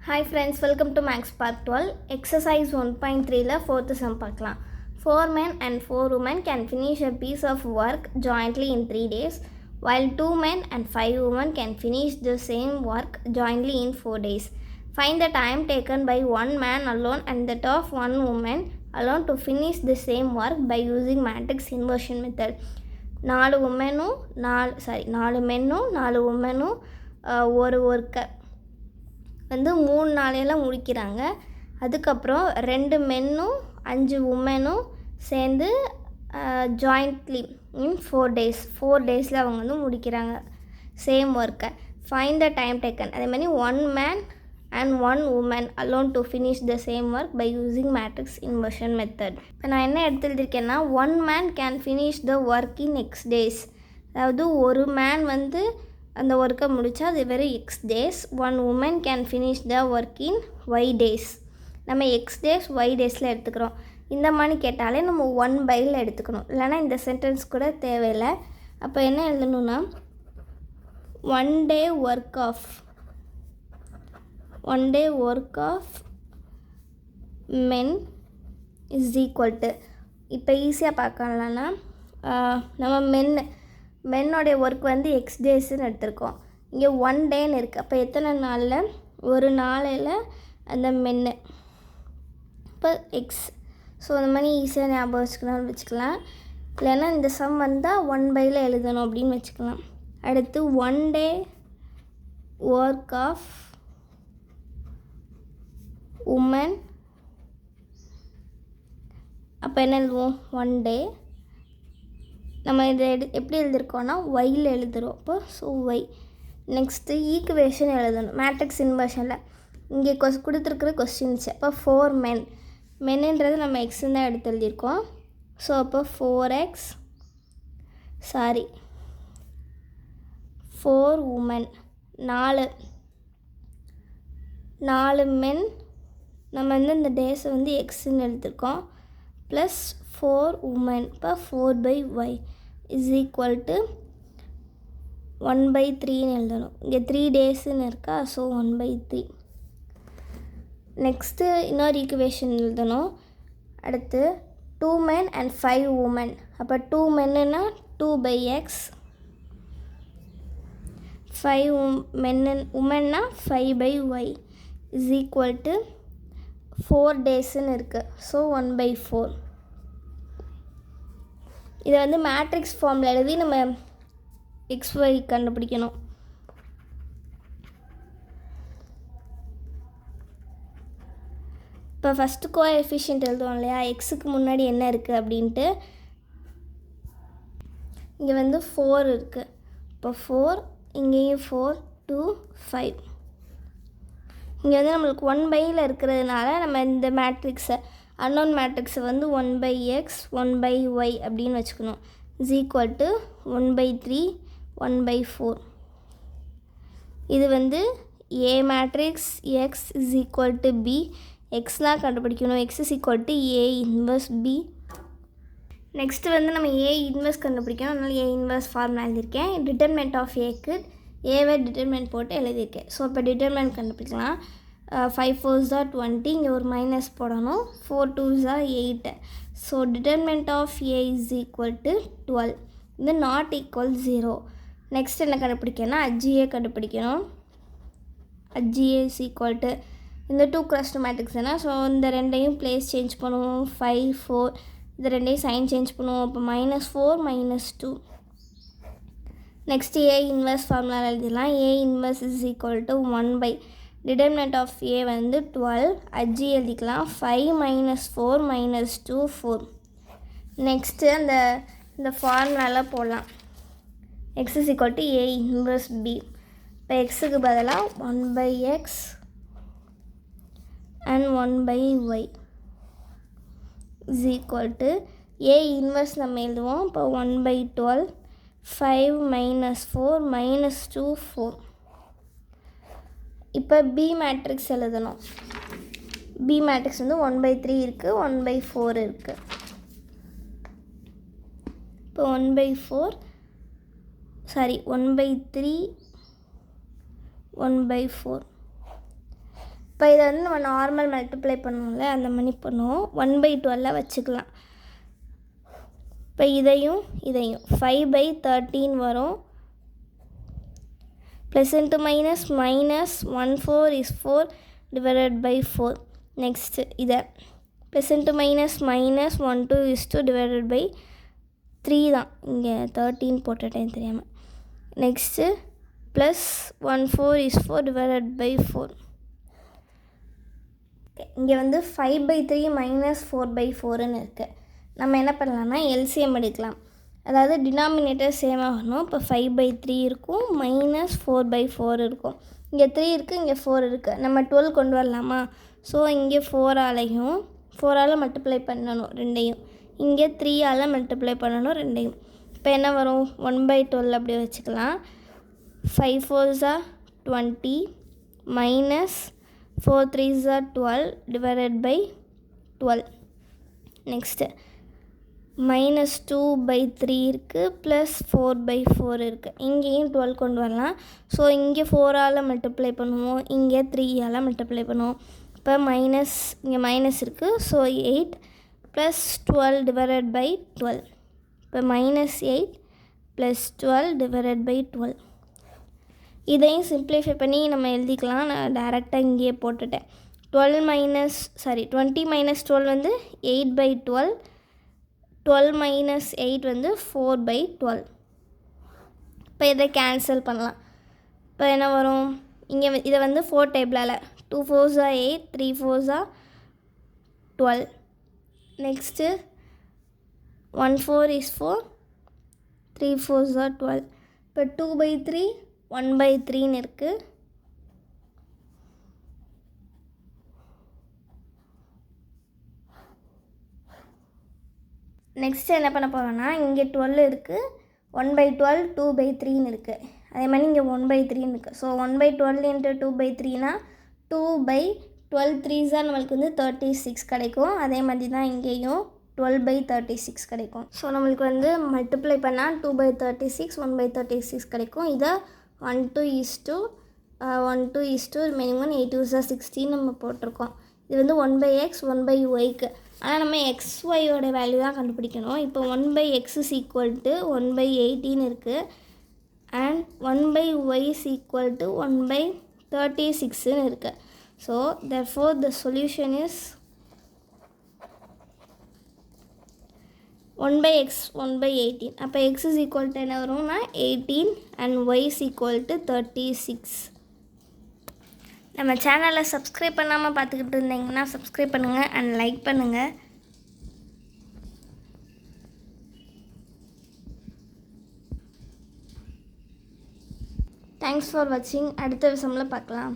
Hi friends, welcome to Max Part 12. Exercise 1.3 la fourth sum பார்க்கலாம். 4 men and 4 women can finish a piece of work jointly in 3 days, while 2 men and 5 women can finish the same work jointly in 4 days. Find the time taken by one man alone and that of one woman alone to finish the same work by using matrix inversion method. 4 மென்னும் 4 உமனும் ஒரு ஒர்க்கை வந்து 3 நாளையில் முடிக்கிறாங்க. அதுக்கப்புறம் 2 மென்னும் 5 உமனும் சேர்ந்து jointly இன் 4 டேஸில் அவங்க வந்து முடிக்கிறாங்க சேம் ஒர்க்கை. Find the time taken. அதே மாதிரி 1 man and 1 woman alone to finish the same work by using matrix inversion method. இப்போ நான் என்ன எடுத்து எழுதியிருக்கேன்னா 1 man can finish the work in x days. அதாவது ஒரு மேன் வந்து அந்த ஒர்க்கை முடித்தா அது வெறும் X days. 1 woman can finish the work in y days. நம்ம எக்ஸ் டேஸ் ஒய் டேஸில் எடுத்துக்கிறோம். இந்த மாதிரி கேட்டாலே நம்ம 1/ல் எடுத்துக்கணும், இல்லைனா இந்த சென்டென்ஸ் கூட தேவையில்லை. அப்போ என்ன எழுதணும்னா 1 day work of men is equal to, இப்போ ஈஸியாக பார்க்கலான்னா நம்ம மென்னோடைய ஒர்க் வந்து எக்ஸ் டேஸ்ன்னு எடுத்திருக்கோம். இங்கே 1 டேன்னு இருக்குது. அப்போ எத்தனை நாளில்? ஒரு நாளையில் அந்த மென்னு இப்போ எக்ஸ். ஸோ அந்த மாதிரி ஈஸியாக ஞாபகம் வச்சுக்கலாம். இல்லைன்னா இந்த சம் வந்தால் 1/ல் எழுதணும் அப்படின்னு வச்சுக்கலாம். அடுத்து 1 day work of women. அப்போ என்ன எழுதுவோம்? 1 day. நம்ம இதை எப்படி எழுதியிருக்கோன்னா ஒயில் எழுதுகிறோம். அப்போ ஸோ ஒய். நெக்ஸ்ட்டு ஈக்குவேஷன் எழுதணும் மேட்ரிக்ஸ் இன்வர்ஷனில். இங்கே கொடுத்துருக்குற கொஸ்டின்ஸ். அப்போ 4 மென்னுன்றது நம்ம எக்ஸுன்னு தான் எடுத்து எழுதியிருக்கோம். ஸோ அப்போ 4 உமன். 4 மென். நம்ம வந்து இந்த டேஸை வந்து எக்ஸுன்னு எடுத்திருக்கோம். ப்ளஸ் 4 உமன். இப்போ 4/y இஸ் ஈக்குவல் டு 1/3ன்னு எழுதணும். இங்கே 3 டேஸுன்னு இருக்கா. ஸோ 1/3. நெக்ஸ்ட்டு இன்னொரு ஈக்குவேஷன் எழுதணும். அடுத்து 2 men and 5 women. அப்போ 2 மென்னுன்னா 2/x, 5 உமன்னா 5/y is equal to 4 டேஸுன்னு இருக்குது. ஸோ 1/4. இதை வந்து மேட்ரிக்ஸ் ஃபார்மில் எழுதி நம்ம XY கண்டுபிடிக்கணும். இப்போ ஃபஸ்ட்டு கோஎஃபிஷியன்ட் எழுதுவோம் இல்லையா, எக்ஸுக்கு முன்னாடி என்ன இருக்குது அப்படின்ட்டு. இங்கே வந்து 4 இருக்குது. இப்போ 4, இங்கேயும் 4, 2, 5. இங்கே வந்து நம்மளுக்கு 1/ல் இருக்கிறதுனால நம்ம இந்த மேட்ரிக்ஸை அன்னோன் மேட்ரிக்ஸை வந்து 1/x 1/y அப்படின்னு வச்சுக்கணும். Is equal to 1/3 1/4. இது வந்து A matrix. X is equal to B. எக்ஸ்லாம் கண்டுபிடிக்கணும். X is equal to A inverse B. Next வந்து நம்ம ஏ இன்வர்ஸ் கண்டுபிடிக்கணும். அதனால் ஏ இன்வர்ஸ் ஃபார்முலா எழுதியிருக்கேன். டிட்டர்மெண்ட் ஆஃப் ஏக்கு ஏவை டிட்டர்மெண்ட் போட்டு எழுதியிருக்கேன். ஸோ இப்போ டிட்டர்மெண்ட் கண்டுபிடிக்கலாம். 5 4s are 20. இங்கே ஒரு மைனஸ் போடணும். 4 2s are 8. So determinant of A is equal to 12. இது நாட் ஈக்குவல் 0. நெக்ஸ்ட் என்ன கண்டுபிடிக்கணும்னா அஜ்ஜிஏ கண்டுபிடிக்கணும். அஜ்ஜிஏ இஸ் ஈக்குவல் டு இந்த 2 cross மேட்ரிக்ஸ் தானே. ஸோ இந்த ரெண்டையும் பிளேஸ் சேஞ்ச் பண்ணுவோம். 5 4 இது ரெண்டையும் சைன் சேஞ்ச் பண்ணுவோம். இப்போ -4 -2. நெக்ஸ்ட் ஏ இன்வர்ஸ் ஃபார்முலா எழுதிடலாம். A inverse is equal to 1/. Determinant of A வந்து 12. அஜ்ஜி எழுதிக்கலாம். 5 -4 -2 4. நெக்ஸ்ட்டு இந்த ஃபார்முலாவில் போடலாம். X is equal to A inverse B. இப்போ எக்ஸுக்கு பதிலாக 1/x and 1/y is equal to A inverse நம்ம எழுதுவோம். இப்போ 1/12 5 -4 -2 4. இப்போ பி மேட்ரிக்ஸ் எழுதணும். பி மேட்ரிக்ஸ் வந்து 1/3 இருக்குது, 1/4 இருக்குது. இப்போ 1/3 1/4. இப்போ இப்போ இதை வந்து நம்ம நார்மல் மல்டிப்ளை பண்ணுவோம்ல அந்த மாதிரி பண்ணுவோம். 1/12 வச்சுக்கலாம். இப்போ இதையும் 5/13 வரும். Plus into minus 14 is 4 divided by 4. Next இதை plus into minus 12 is 2 divided by 3 தான். இங்கே 13 போட்டுட்டேன் தெரியாமல். Next plus 14 is 4 divided by 4. இங்கே வந்து 5/3 மைனஸ் 4/4ன்னு இருக்குது. நம்ம என்ன பண்ணலாம்னா எல்சிஎம் எடுக்கலாம். அதாவது டினாமினேட்டர் சேம் ஆகணும். இப்போ 5/3 இருக்கும், மைனஸ் 4/4 இருக்கும். இங்கே 3 இருக்குது, இங்கே 4 இருக்குது. நம்ம 12 கொண்டு வரலாமா? ஸோ இங்கே 4ஆல் மல்டிப்ளை பண்ணணும் ரெண்டையும். இங்கே 3ஆல் மல்டிப்ளை பண்ணணும் ரெண்டையும். இப்போ என்ன வரும்? 1/12 அப்படி வச்சுக்கலாம். 5 4s are 20 minus 4 3s are 12 divided by 12. Next minus 2/3 இருக்குது, ப்ளஸ் 4/4 இருக்குது. இங்கேயும் 12 கொண்டு வரலாம். ஸோ இங்கே 4ஆல் மல்டிப்ளை பண்ணுவோம், இங்கே 3ஆல் மல்டிப்ளை பண்ணுவோம். இப்போ மைனஸ் இங்கே மைனஸ் இருக்குது, ஸோ 8 ப்ளஸ் 12 divided by 12. இப்போ மைனஸ் 8 ப்ளஸ் 12 divided by 12. இதையும் சிம்ப்ளிஃபை பண்ணி நம்ம எழுதிக்கலாம். நான் டேரெக்டாக இங்கேயே போட்டுட்டேன். 20 மைனஸ் 12 வந்து 8/12. 12 மைனஸ் 8 வந்து 4/12. இப்போ இதை கேன்சல் பண்ணலாம். இப்போ என்ன வரும்? இங்கே இதை வந்து 4 டேபிளால் 2 4s are 8, 3 4s are 12. Next 1 4 is 4, 3 4s are 12. இப்போ 2/3 1/3ன்னு இருக்குது. நெக்ஸ்ட்டு என்ன பண்ண போகிறோன்னா இங்கே 12 இருக்குது, 1/12 2/3ன்னு இருக்குது. அதே மாதிரி இங்கே 1/3ன்னு இருக்குது. ஸோ 1/12 இன்ட்டு 2/3னா 2/12 3s நம்மளுக்கு வந்து 36 கிடைக்கும். அதே மாதிரி தான் இங்கேயும் 12/36 கிடைக்கும். ஸோ நம்மளுக்கு வந்து மல்டிப்ளை பண்ணால் 2/36 1/36 கிடைக்கும். இதை 1 2 is to remaining 1 8 2s are 16 நம்ம போட்டிருக்கோம். இது வந்து 1/x 1/yக்கு. ஆனால் நம்ம xyயோட வேல்யூ தான் கண்டுபிடிக்கணும். இப்போ 1/x is equal to 1/18 இருக்குது. And 1/y is equal to 1/36ன்னு இருக்குது. So therefore the solution is 1/x 1/18. அப்போ x is equal to என்ன வரும்னா 18 and y is equal to 36. நம்ம சேனலை சப்ஸ்கிரைப் பண்ணாமல் பார்த்துக்கிட்டு இருந்தீங்கன்னா சப்ஸ்கிரைப் பண்ணுங்கள் அண்ட் லைக் பண்ணுங்கள். தேங்க்ஸ் ஃபார் வாட்சிங். அடுத்த விஷயம்ல பார்க்கலாம்.